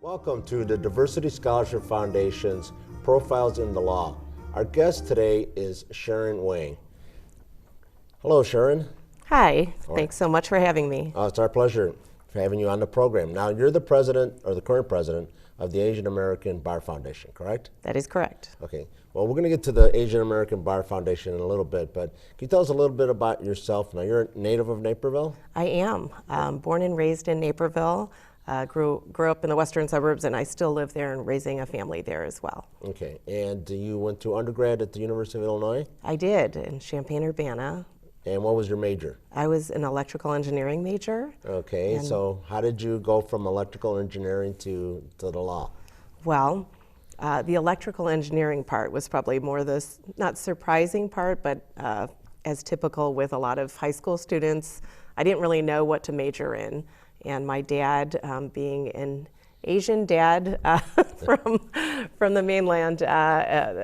Welcome to the Diversity Scholarship Foundation's Profiles in the Law. Our guest today is Sharon Hwang. Hello, Sharon. Hi, thanks so much for having me. It's our pleasure for having you on the program. Now, you're the president, or the current president, of the Asian American Bar Foundation, correct? That is correct. Okay. Well, we're going to get to the Asian American Bar Foundation in a little bit, but can you tell us a little bit about yourself? Now, you're a native of Naperville? I am. Born and raised in Naperville. Grew up in the western suburbs, and I still live there and raising a family there as well. Okay. And you went to undergrad at the University of Illinois? I did, in Champaign-Urbana. And what was your major? I was an electrical engineering major. Okay, so how did you go from electrical engineering to the law? Well, the electrical engineering part was probably more the, not surprising part, but as typical with a lot of high school students, I didn't really know what to major in. And my dad, being an Asian dad from the mainland,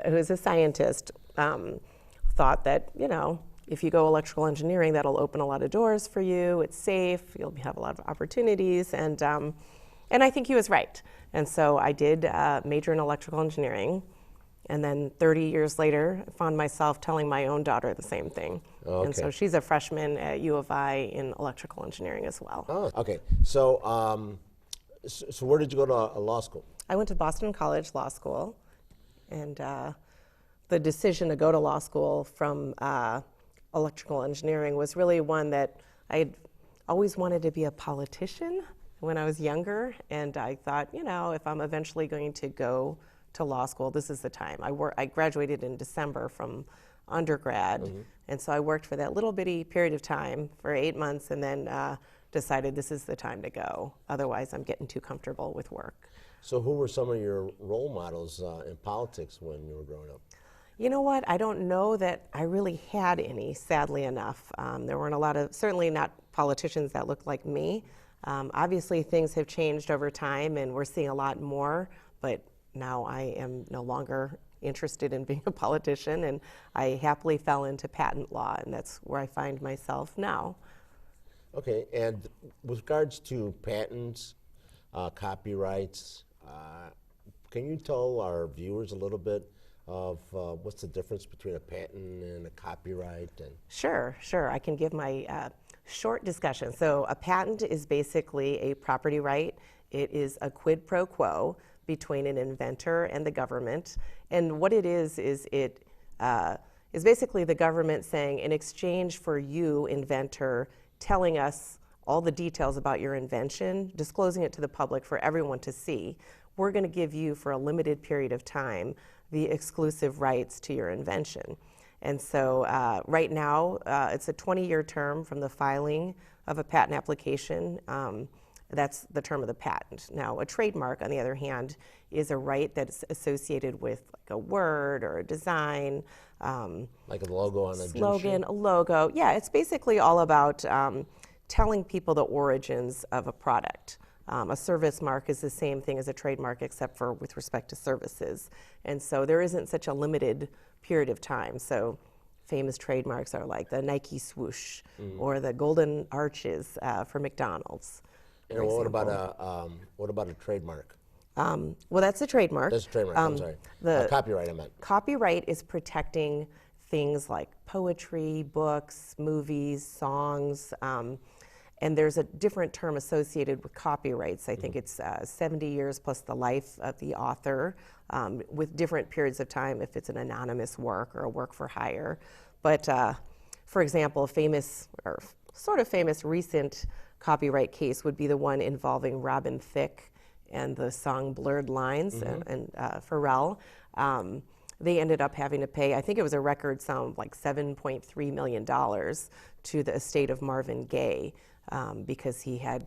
who's a scientist, thought that, you know, if you go electrical engineering, that'll open a lot of doors for you. It's safe. You'll have a lot of opportunities, and I think he was right. And so I did major in electrical engineering, and then 30 years later, I found myself telling my own daughter the same thing. Okay. And so she's a freshman at U of I in electrical engineering as well. Oh, okay. So, so where did you go to law school? I went to Boston College Law School, and the decision to go to law school from electrical engineering was really one that I had always wanted to be a politician when I was younger, and I thought, you know, if I'm eventually going to go to law school, this is the time. I graduated in December from undergrad, and so I worked for that little bitty period of time for 8 months, and then decided this is the time to go. Otherwise, I'm getting too comfortable with work. So who were some of your role models in politics when you were growing up? You know what? I don't know that I really had any, sadly enough. There weren't a lot of, certainly not politicians that looked like me. Obviously, things have changed over time, and we're seeing a lot more, but now I am no longer interested in being a politician, and I happily fell into patent law, and that's where I find myself now. Okay, and with regards to patents, copyrights, can you tell our viewers a little bit of what's the difference between a patent and a copyright? And Sure. I can give my short discussion. So a patent is basically a property right. It is a quid pro quo between an inventor and the government. And what it is it is basically the government saying, in exchange for you, inventor, telling us all the details about your invention, disclosing it to the public for everyone to see, we're going to give you, for a limited period of time, the exclusive rights to your invention. And so right now, it's a 20-year term from the filing of a patent application. That's the term of the patent. Now, a trademark, on the other hand, is a right that's associated with like a word or a design. like a logo on a slogan, a logo. Yeah, it's basically all about telling people the origins of a product. A service mark is the same thing as a trademark, except for with respect to services. And so there isn't such a limited period of time. So famous trademarks are like the Nike swoosh or the golden arches for McDonald's. And what about a trademark? Well, that's a trademark. That's a trademark. I'm sorry. Copyright, I meant. Copyright is protecting things like poetry, books, movies, songs. And there's a different term associated with copyrights. I think it's 70 years plus the life of the author, with different periods of time if it's an anonymous work or a work for hire. But for example, a famous, or sort of famous recent copyright case would be the one involving Robin Thicke and the song Blurred Lines and Pharrell. They ended up having to pay, I think it was a record sum of like $7.3 million to the estate of Marvin Gaye. Because he had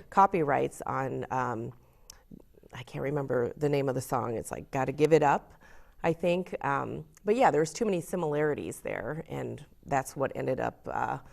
copyrights on, I can't remember the name of the song. It's like "Gotta Give It Up," I think. But yeah, there's too many similarities there, and that's what ended up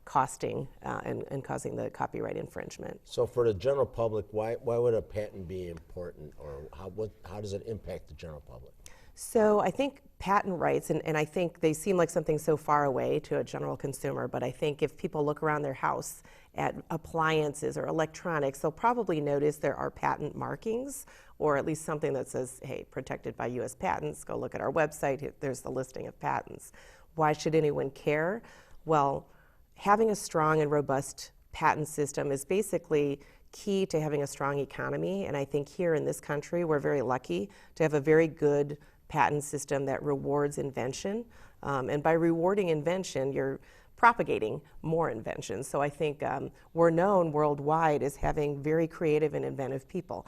costing and causing the copyright infringement. So for the general public, why would a patent be important, or how does it impact the general public? So I think patent rights, and I think they seem like something so far away to a general consumer, but I think if people look around their house at appliances or electronics, they'll probably notice there are patent markings, or at least something that says, hey, protected by US patents. Go look at our website, there's the listing of patents. Why should anyone care? Well, having a strong and robust patent system is basically key to having a strong economy, and I think here in this country, we're very lucky to have a very good patent system that rewards invention. And by rewarding invention, you're propagating more inventions. So I think we're known worldwide as having very creative and inventive people.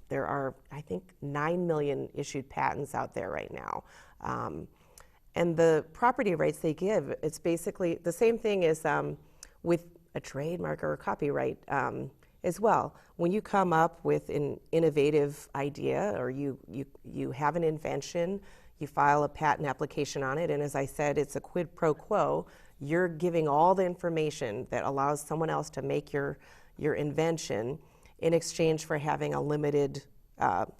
There are, I think, 9 million issued patents out there right now. And the property rights they give, it's basically the same thing as with a trademark or a copyright as well. When you come up with an innovative idea, or you have an invention, you file a patent application on it, and as I said, it's a quid pro quo. You're giving all the information that allows someone else to make your invention in exchange for having a limited,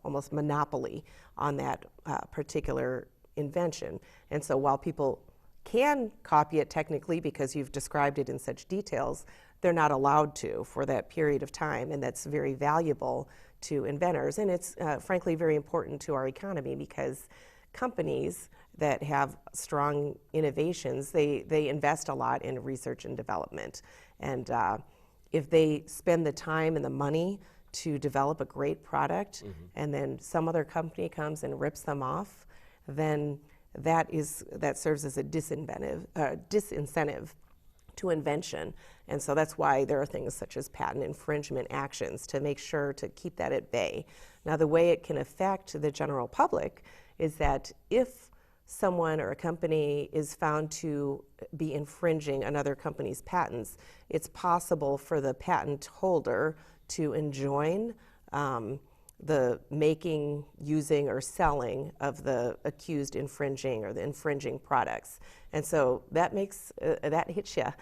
almost monopoly on that particular invention. And so while people can copy it technically because you've described it in such details, they're not allowed to for that period of time, and that's very valuable to inventors. And it's frankly very important to our economy because companies that have strong innovations, they invest a lot in research and development. And if they spend the time and the money to develop a great product, and then some other company comes and rips them off, then that serves as a disincentive to invention. And so that's why there are things such as patent infringement actions to make sure to keep that at bay. Now, the way it can affect the general public is that if someone or a company is found to be infringing another company's patents, it's possible for the patent holder to enjoin the making, using, or selling of the accused infringing or the infringing products. And so that makes, that hits you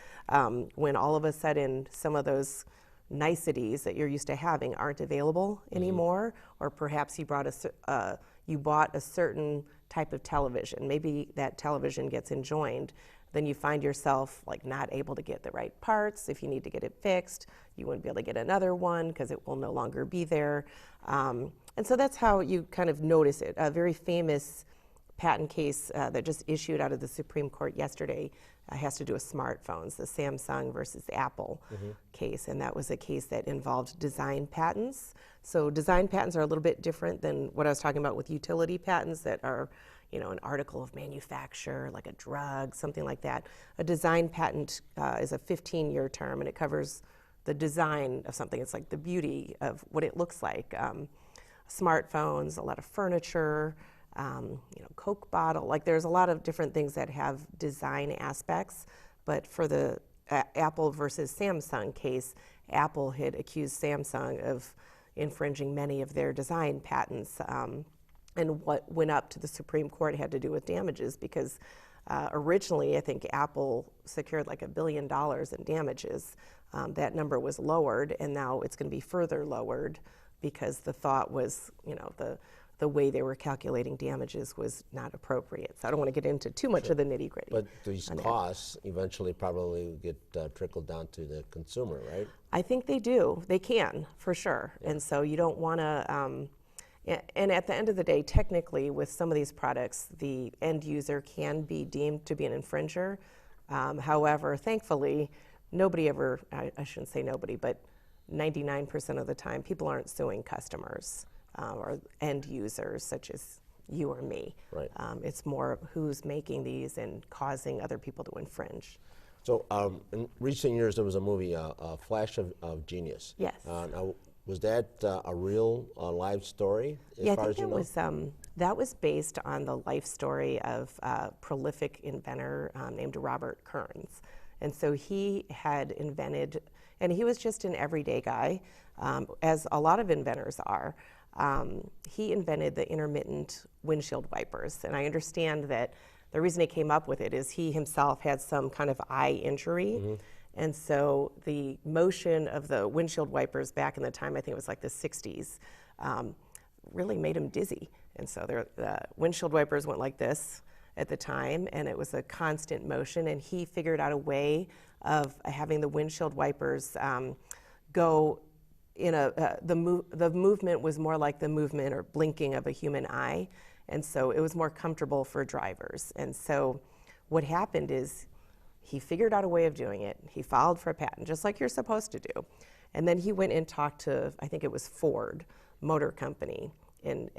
when all of a sudden some of those niceties that you're used to having aren't available anymore, or perhaps you bought a certain type of television. Maybe that television gets enjoined. Then you find yourself like not able to get the right parts. If you need to get it fixed, you wouldn't be able to get another one because it will no longer be there. And so that's how you kind of notice it. A very famous patent case that just issued out of the Supreme Court yesterday has to do with smartphones, the Samsung versus Apple case. And that was a case that involved design patents. So design patents are a little bit different than what I was talking about with utility patents that are, you know, an article of manufacture, like a drug, something like that. A design patent is a 15-year term, and it covers the design of something. It's like the beauty of what it looks like. Smartphones, a lot of furniture, you know, Coke bottle. Like there's a lot of different things that have design aspects. But for the Apple versus Samsung case, Apple had accused Samsung of infringing many of their design patents. And what went up to the Supreme Court had to do with damages because originally I think Apple secured like $1 billion in damages. That number was lowered, and now it's going to be further lowered because the thought was, you know, the way they were calculating damages was not appropriate. So I don't want to get into too much of the nitty-gritty. But these costs eventually probably get trickled down to the consumer, right? I think they do. They can, for sure. Yeah. And so you don't want to... and at the end of the day, technically, with some of these products, the end user can be deemed to be an infringer. However, thankfully, nobody ever, I shouldn't say nobody, but 99% of the time, people aren't suing customers or end users such as you or me. Right. It's more who's making these and causing other people to infringe. So in recent years, there was a movie, A Flash of Genius. Yes. Now, was that a real live story as far as you know? That was based on the life story of a prolific inventor named Robert Kearns. And so he had invented, and he was just an everyday guy, as a lot of inventors are. He invented the intermittent windshield wipers. And I understand that the reason he came up with it is he himself had some kind of eye injury. And so the motion of the windshield wipers back in the time, I think it was like the 60s, really made him dizzy. And so the windshield wipers went like this at the time, and it was a constant motion, and he figured out a way of having the windshield wipers go in the movement was more like the movement or blinking of a human eye, and so it was more comfortable for drivers. And so what happened is he figured out a way of doing it. He filed for a patent, just like you're supposed to do. And then he went and talked to, I think it was Ford Motor Company, and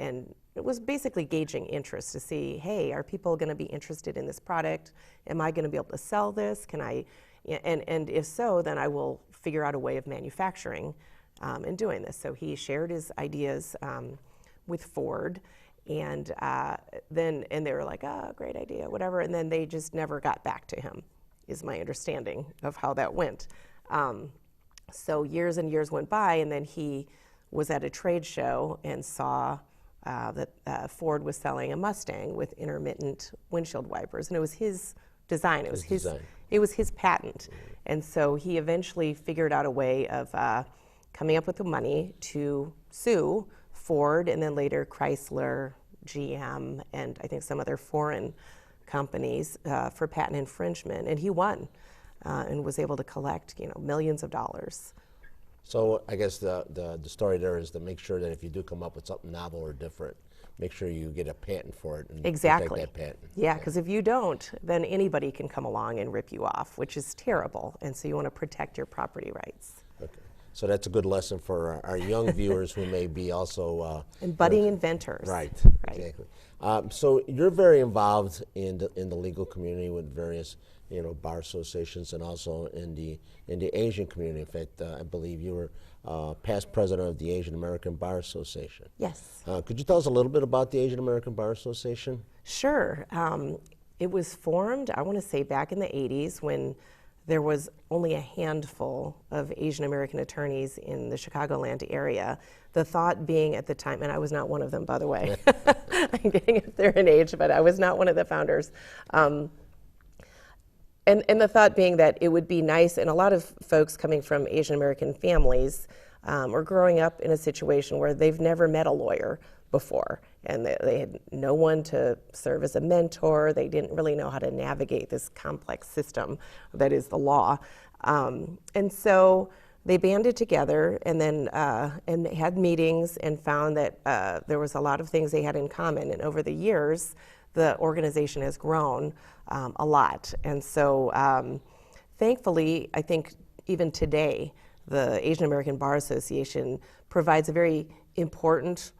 it was basically gauging interest to see, hey, are people going to be interested in this product? Am I going to be able to sell this? Can I? And if so, then I will figure out a way of manufacturing and doing this. So he shared his ideas with Ford, and then they were like, oh, great idea, whatever. And then they just never got back to him, is my understanding of how that went. So years and years went by, and then he was at a trade show and saw that Ford was selling a Mustang with intermittent windshield wipers, and it was his design. It was his patent. And so he eventually figured out a way of coming up with the money to sue Ford and then later Chrysler, GM, and I think some other foreign companies for patent infringement. And he won and was able to collect, millions of dollars. So I guess the story there is to make sure that if you do come up with something novel or different, make sure you get a patent for it and protect that patent. Yeah, because if you don't, then anybody can come along and rip you off, which is terrible. And so you want to protect your property rights. Okay. So that's a good lesson for our young viewers who may be also and budding inventors. Right. Exactly. So you're very involved in the legal community with various bar associations and also in the Asian community. In fact, I believe you were past president of the Asian American Bar Association. Yes. Could you tell us a little bit about the Asian American Bar Association? Sure. It was formed, I want to say, back in the 80s when there was only a handful of Asian American attorneys in the Chicagoland area. The thought being at the time, and I was not one of them, by the way. I'm getting up there in age, but I was not one of the founders. And the thought being that it would be nice, and a lot of folks coming from Asian American families or growing up in a situation where they've never met a lawyer before, and they had no one to serve as a mentor. They didn't really know how to navigate this complex system that is the law. And so they banded together and then and had meetings and found that there was a lot of things they had in common. And over the years, the organization has grown a lot. And so thankfully, I think even today, the Asian American Bar Association provides a very important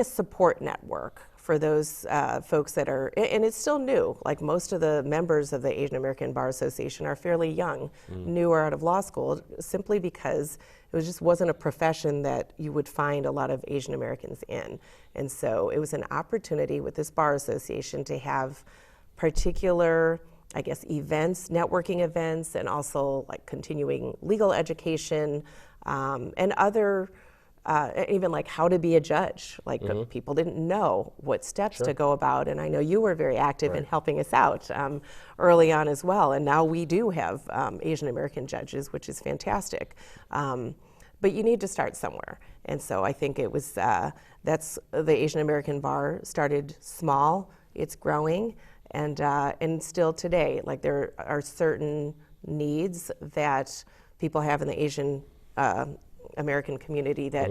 support network for those folks that are, and it's still new. Like most of the members of the Asian American Bar Association are fairly young, new or out of law school, simply because it just wasn't a profession that you would find a lot of Asian Americans in. And so it was an opportunity with this bar association to have particular, events, networking events, and also like continuing legal education and other even like how to be a judge. Like people didn't know what steps to go about, and I know you were very active in helping us out early on as well. And now we do have Asian American judges, which is fantastic. But you need to start somewhere, and so I think it was that's the Asian American Bar started small. It's growing, and still today, like there are certain needs that people have in the Asian American community that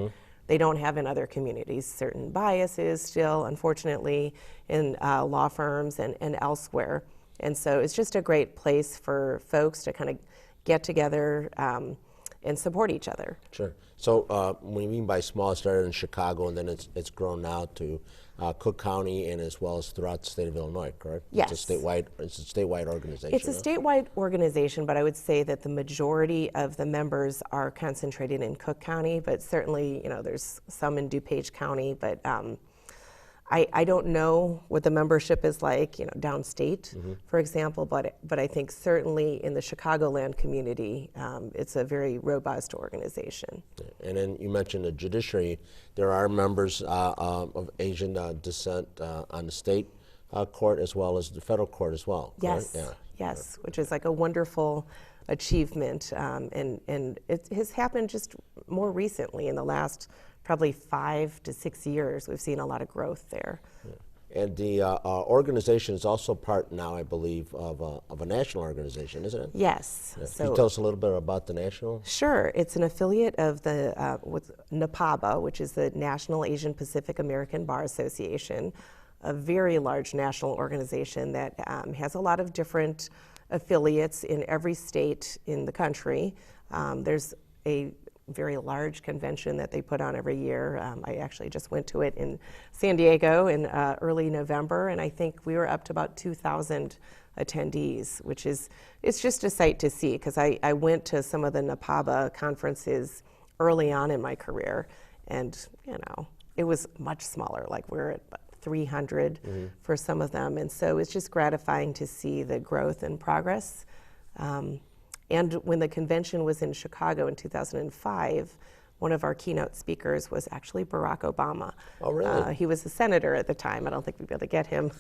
they don't have in other communities. Certain biases still, unfortunately, in law firms and elsewhere. And so it's just a great place for folks to kind of get together and support each other. Sure. So what do you mean by small? It started in Chicago, and then it's grown now to Cook County and as well as throughout the state of Illinois, correct? Yes. It's a statewide organization. It's a statewide organization, but I would say that the majority of the members are concentrated in Cook County, but certainly, there's some in DuPage County, but I don't know what the membership is like, downstate, for example, but I think certainly in the Chicagoland community, it's a very robust organization. And then you mentioned the judiciary. There are members of Asian descent on the state court as well as the federal court as well. Yes, correct? yes, which is like a wonderful achievement, and it has happened just more recently in the last probably 5 to 6 years, we've seen a lot of growth there. And the organization is also part now, I believe, of a national organization, isn't it? Yes. Yes. Can you tell us a little bit about the national? Sure. It's an affiliate of the NAPABA, which is the National Asian Pacific American Bar Association, a very large national organization that has a lot of different affiliates in every state in the country. There's a very large convention that they put on every year. I actually just went to it in San Diego in early November, and I think we were up to about 2,000 attendees, which is, it's just a sight to see, because I went to some of the NAPABA conferences early on in my career, and it was much smaller, like we're at 300 for some of them, and so it's just gratifying to see the growth and progress. And when the convention was in Chicago in 2005, one of our keynote speakers was actually Barack Obama. Oh, really? He was a senator at the time. I don't think we'd be able to get him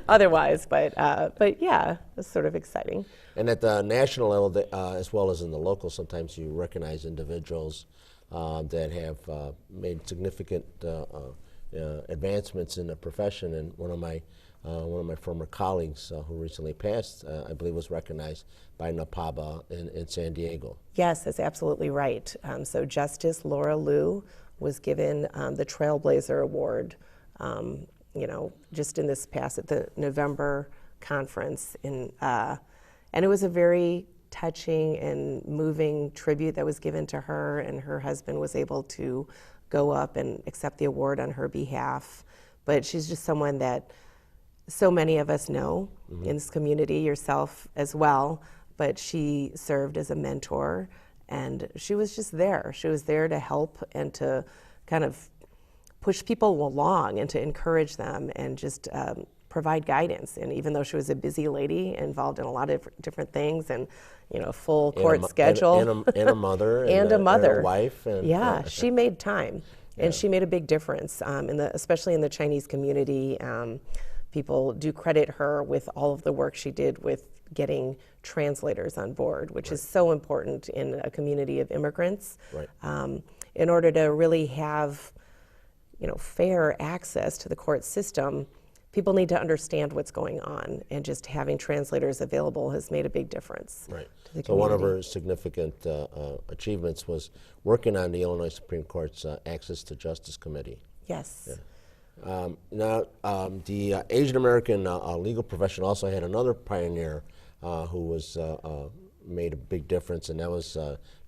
otherwise, but yeah, it's sort of exciting. And at the national level, as well as in the local, sometimes you recognize individuals that have made significant advancements in the profession. And one of my former colleagues who recently passed, I believe, was recognized by NAPABA in San Diego. Yes, that's absolutely right. So Justice Laura Liu was given the Trailblazer Award, just in this past, at the November conference. And it was a very touching and moving tribute that was given to her, and her husband was able to go up and accept the award on her behalf. But she's just someone that so many of us know in this community, yourself as well, but she served as a mentor, and she was just there. She was there to help and to kind of push people along and to encourage them and just provide guidance. And even though she was a busy lady involved in a lot of different things and full court schedule. And a mother. And a mother. And a wife. And, yeah, she made time. And she made a big difference, especially in the Chinese community. People do credit her with all of the work she did with getting translators on board, which is so important in a community of immigrants. Right. In order to really have, fair access to the court system, people need to understand what's going on, and just having translators available has made a big difference. Right. To the So one of community. her significant achievements was working on the Illinois Supreme Court's Access to Justice Committee. Yes. Now, the Asian American legal profession also had another pioneer who was made a big difference, and that was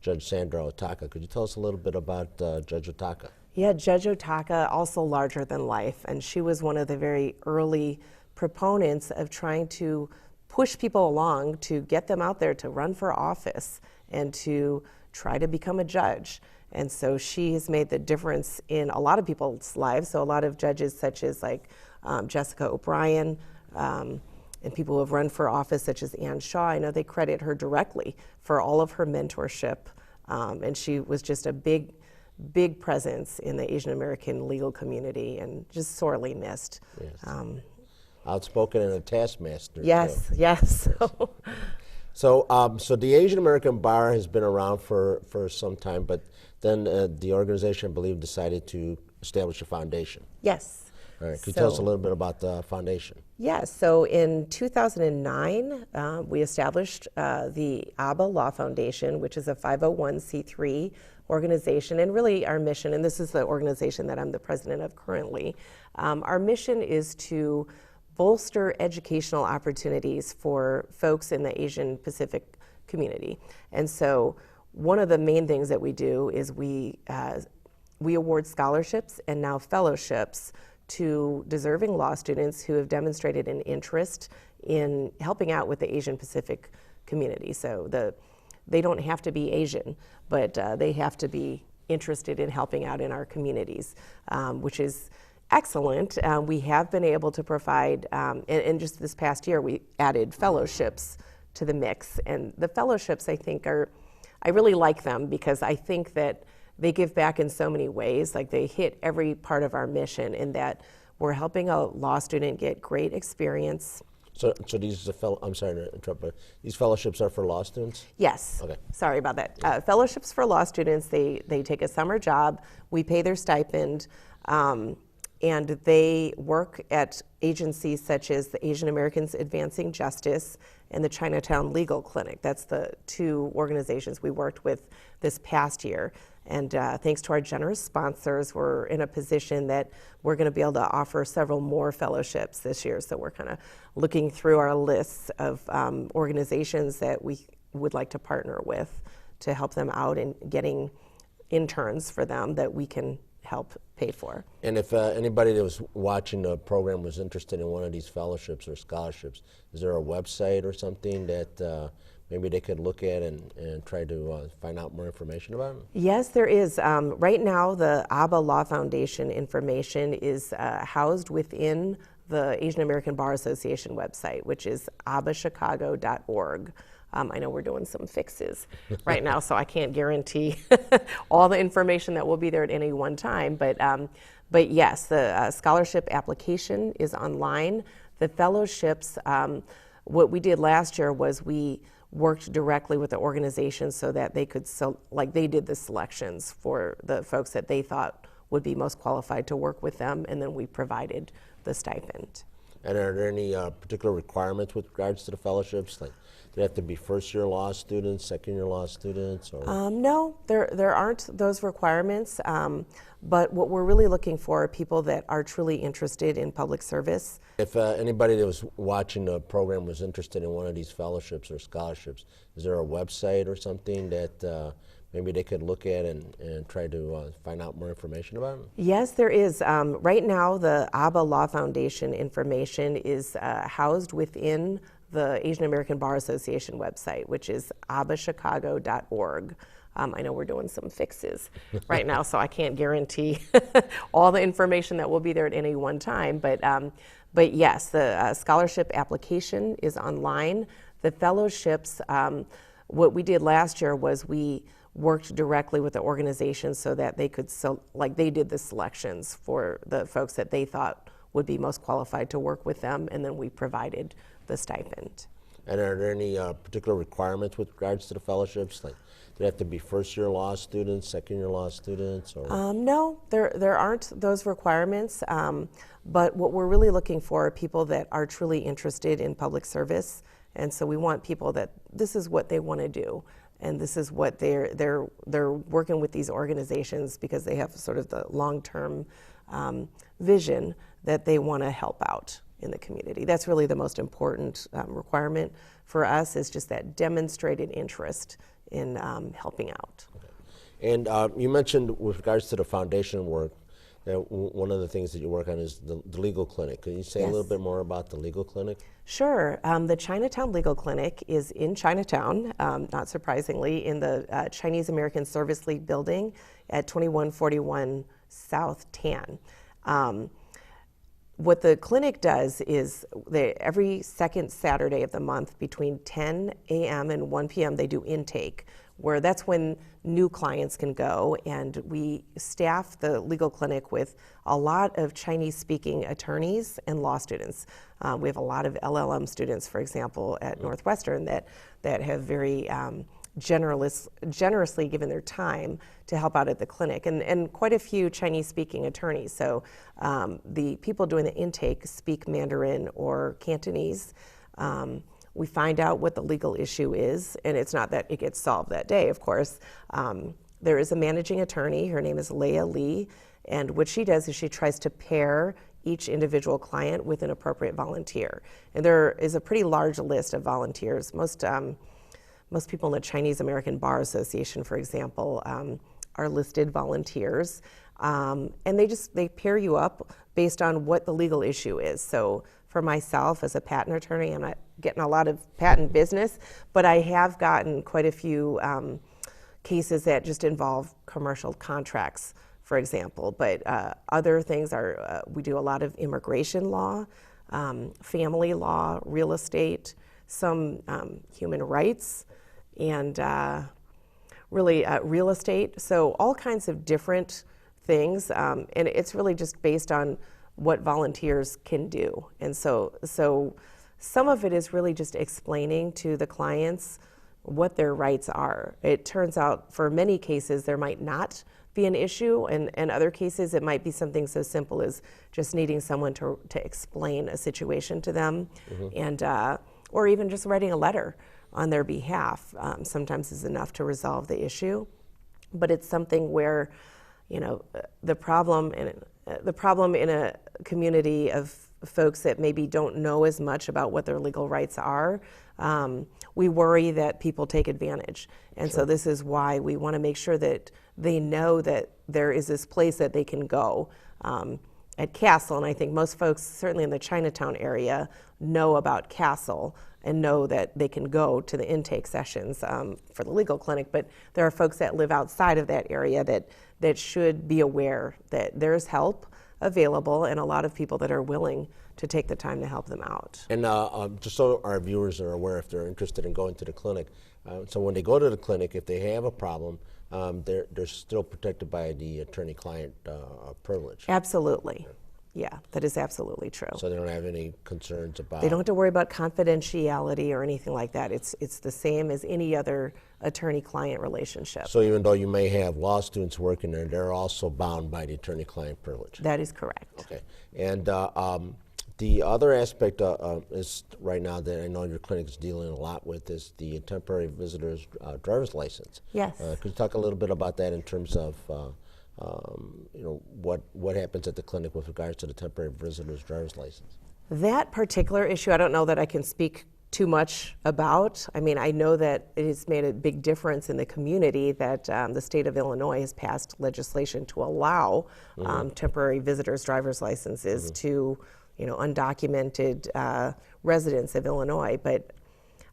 Judge Sandra Otaka. Could you tell us a little bit about Judge Otaka? Yeah, Judge Otaka, also larger than life, and she was one of the very early proponents of trying to push people along to get them out there to run for office and to try to become a judge. And so she has made the difference in a lot of people's lives. So a lot of judges such as Jessica O'Brien and people who have run for office such as Ann Shaw, I know they credit her directly for all of her mentorship. And she was just a big presence in the Asian American legal community and just sorely missed. Yes. Outspoken and a taskmaster. Yes, yes. So the Asian American Bar has been around for some time, but then the organization, I believe, decided to establish a foundation. Yes. All right. Could you tell us a little bit about the foundation? Yes. So in 2009, we established the ABBA Law Foundation, which is a 501c3 organization, and really our mission, and this is the organization that I'm the president of currently, our mission is to bolster educational opportunities for folks in the Asian Pacific community. And so one of the main things that we do is we award scholarships and now fellowships to deserving law students who have demonstrated an interest in helping out with the Asian Pacific community. So they don't have to be Asian, but they have to be interested in helping out in our communities, which is excellent. We have been able to provide, and just this past year, we added fellowships to the mix. And the fellowships, I think, I really like them because I think that they give back in so many ways. Like they hit every part of our mission in that we're helping a law student get great experience So these I'm sorry to interrupt, but these fellowships are for law students? Yes. Okay. Sorry about that. Fellowships for law students, they take a summer job, we pay their stipend, and they work at agencies such as the Asian Americans Advancing Justice and the Chinatown Legal Clinic. That's the two organizations we worked with this past year. And thanks to our generous sponsors, we're in a position that we're going to be able to offer several more fellowships this year. So we're kind of looking through our lists of organizations that we would like to partner with to help them out in getting interns for them that we can help pay for. And if anybody that was watching the program was interested in one of these fellowships or scholarships, is there a website or something that maybe they could look at and try to find out more information about it? Yes, there is. Right now, the ABBA Law Foundation information is housed within the Asian American Bar Association website, which is abbachicago.org. I know we're doing some fixes right now, so I can't guarantee all the information that will be there at any one time. But yes, the scholarship application is online. The fellowships, what we did last year was we worked directly with the organization so that they could, they did the selections for the folks that they thought would be most qualified to work with them, and then we provided the stipend. And are there any particular requirements with regards to the fellowships? Like, do they have to be first-year law students, second-year law students? Or? No, there aren't those requirements, but what we're really looking for are people that are truly interested in public service. If anybody that was watching the program was interested in one of these fellowships or scholarships, is there a website or something that maybe they could look at and try to find out more information about it? Yes, there is. Right now, the ABBA Law Foundation information is housed within the Asian American Bar Association website, which is abbachicago.org. I know we're doing some fixes right now, so I can't guarantee all the information that will be there at any one time. But yes, the scholarship application is online. The fellowships, what we did last year was we worked directly with the organization so that they could, they did the selections for the folks that they thought would be most qualified to work with them, and then we provided the stipend. And are there any particular requirements with regards to the fellowships? Like, do they have to be first-year law students, second-year law students? Or? No, there aren't those requirements, but what we're really looking for are people that are truly interested in public service, and so we want people that this is what they want to do, and this is what they're working with these organizations because they have sort of the long-term vision that they want to help out in the community. That's really the most important requirement for us, is just that demonstrated interest in helping out. Okay. And you mentioned with regards to the foundation work, that one of the things that you work on is the legal clinic. Can you say a little bit more about the legal clinic? Sure. The Chinatown Legal Clinic is in Chinatown, not surprisingly, in the Chinese American Service League building at 2141 South Tan. What the clinic does is every second Saturday of the month between 10 a.m. and 1 p.m. they do intake, where that's when new clients can go, and we staff the legal clinic with a lot of Chinese-speaking attorneys and law students. We have a lot of LLM students, for example, at Northwestern that have very generously given their time to help out at the clinic, and quite a few Chinese-speaking attorneys. So the people doing the intake speak Mandarin or Cantonese. We find out what the legal issue is, and it's not that it gets solved that day, of course. There is a managing attorney. Her name is Leah Lee, and what she does is she tries to pair each individual client with an appropriate volunteer. And there is a pretty large list of volunteers. Most people in the Chinese American Bar Association, for example, are listed volunteers, and they pair you up based on what the legal issue is. So for myself as a patent attorney, I'm not getting a lot of patent business, but I have gotten quite a few cases that just involve commercial contracts, for example. But other things are, we do a lot of immigration law, family law, real estate, some human rights, and really real estate. So all kinds of different things, and it's really just based on what volunteers can do. And so some of it is really just explaining to the clients what their rights are. It turns out for many cases there might not be an issue, and in other cases it might be something so simple as just needing someone to explain a situation to them, and or even just writing a letter on their behalf sometimes is enough to resolve the issue. But it's something where, you know, the problem in a community of folks that maybe don't know as much about what their legal rights are, we worry that people take advantage. And so this is why we want to make sure that they know that there is this place that they can go at Castle. And I think most folks, certainly in the Chinatown area, know about Castle and know that they can go to the intake sessions for the legal clinic. But there are folks that live outside of that area that should be aware that there's help available and a lot of people that are willing to take the time to help them out. And just so our viewers are aware, if they're interested in going to the clinic, so when they go to the clinic, if they have a problem, they're still protected by the attorney-client privilege. Absolutely. Yeah, that is absolutely true. So they don't have any concerns about... They don't have to worry about confidentiality or anything like that. It's the same as any other attorney-client relationship. So even though you may have law students working there, they're also bound by the attorney-client privilege. That is correct. Okay. And the other aspect is right now that I know your clinic is dealing a lot with is the temporary visitor's driver's license. Yes. Could you talk a little bit about that in terms of you know, what happens at the clinic with regards to the temporary visitor's driver's license? That particular issue, I don't know that I can speak too much about. I mean, I know that it has made a big difference in the community that the state of Illinois has passed legislation to allow temporary visitors' driver's licenses to, you know, undocumented residents of Illinois. But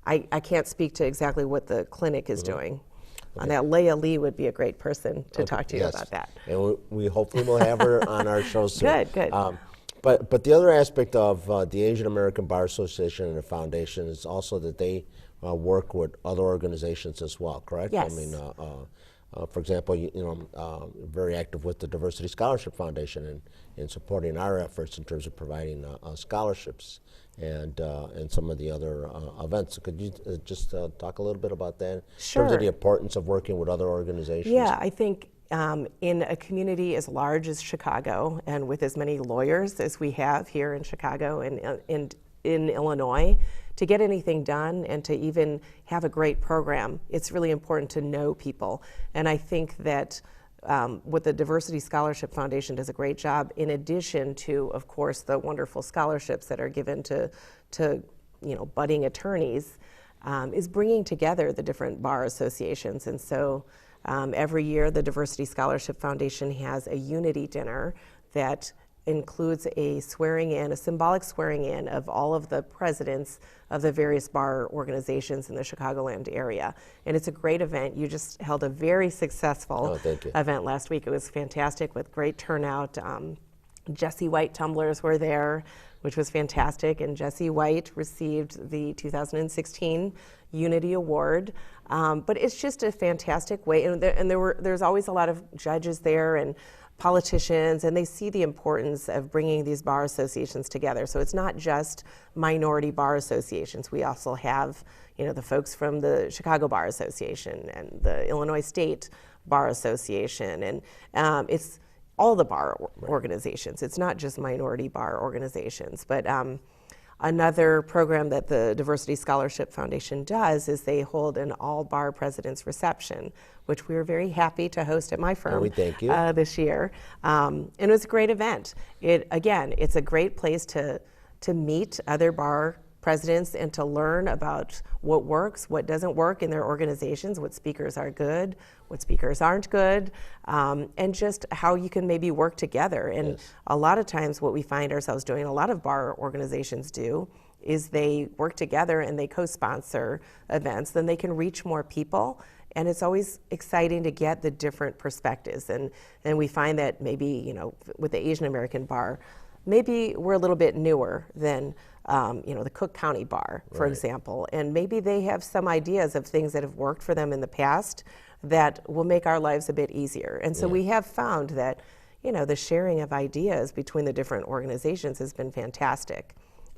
I can't speak to exactly what the clinic is doing. Okay. That Leah Lee would be a great person to talk to you about that. And we hopefully will have her on our show soon. Good. But the other aspect of the Asian American Bar Association and the foundation is also that they work with other organizations as well, correct? Yes. I mean, for example, you know, very active with the Diversity Scholarship Foundation in supporting our efforts in terms of providing scholarships and some of the other events. So could you just talk a little bit about that? Sure. In terms of the importance of working with other organizations? Yeah, I think in a community as large as Chicago and with as many lawyers as we have here in Chicago and in Illinois, to get anything done and to even have a great program, it's really important to know people. And I think that what the Diversity Scholarship Foundation does a great job, in addition to, of course, the wonderful scholarships that are given to you know, budding attorneys, is bringing together the different bar associations. And so every year the Diversity Scholarship Foundation has a unity dinner that includes a symbolic swearing in of all of the presidents of the various bar organizations in the Chicagoland area. And it's a great event. You just held a very successful event last week. It was fantastic with great turnout. Jesse White tumblers were there, which was fantastic. And Jesse White received the 2016 Unity Award. But it's just a fantastic way. And there's always a lot of judges there and politicians, and they see the importance of bringing these bar associations together. So it's not just minority bar associations. We also have, you know, the folks from the Chicago Bar Association and the Illinois State Bar Association, and it's all the bar organizations. It's not just minority bar organizations. But another program that the Diversity Scholarship Foundation does is they hold an all-bar president's reception, which we were very happy to host at my firm we thank you. This year. And it was a great event. It's a great place to meet other bar presidents and to learn about what works, what doesn't work in their organizations, what speakers are good, what speakers aren't good, and just how you can maybe work together. And a lot of times what we find ourselves doing, a lot of bar organizations do, is they work together and they co-sponsor events, then they can reach more people. And it's always exciting to get the different perspectives. And we find that maybe, you know, with the Asian American Bar, maybe we're a little bit newer than, you know, the Cook County Bar, for example. And maybe they have some ideas of things that have worked for them in the past that will make our lives a bit easier. And so we have found that, you know, the sharing of ideas between the different organizations has been fantastic.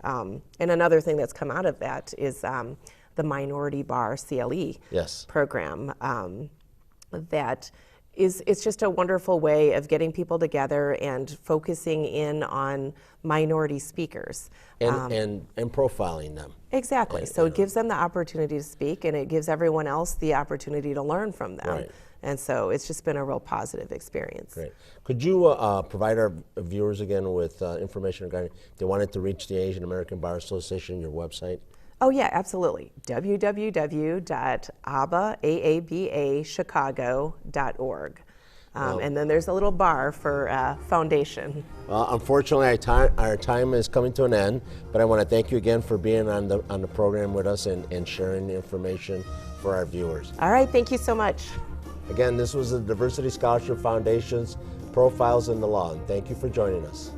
And another thing that's come out of that is the Minority Bar CLE Yes. program. That it's just a wonderful way of getting people together and focusing in on minority speakers. And profiling them. Exactly. So it gives them the opportunity to speak, and it gives everyone else the opportunity to learn from them. Right. And so it's just been a real positive experience. Great. Could you provide our viewers again with information regarding if they wanted to reach the Asian American Bar Association, your website? Oh, yeah, absolutely. www.aabachicago.org. And then there's a little bar for foundation. Unfortunately, our time is coming to an end, but I want to thank you again for being on the program with us and sharing the information for our viewers. All right, thank you so much. Again, this was the Diversity Scholarship Foundation's Profiles in the Law, and thank you for joining us.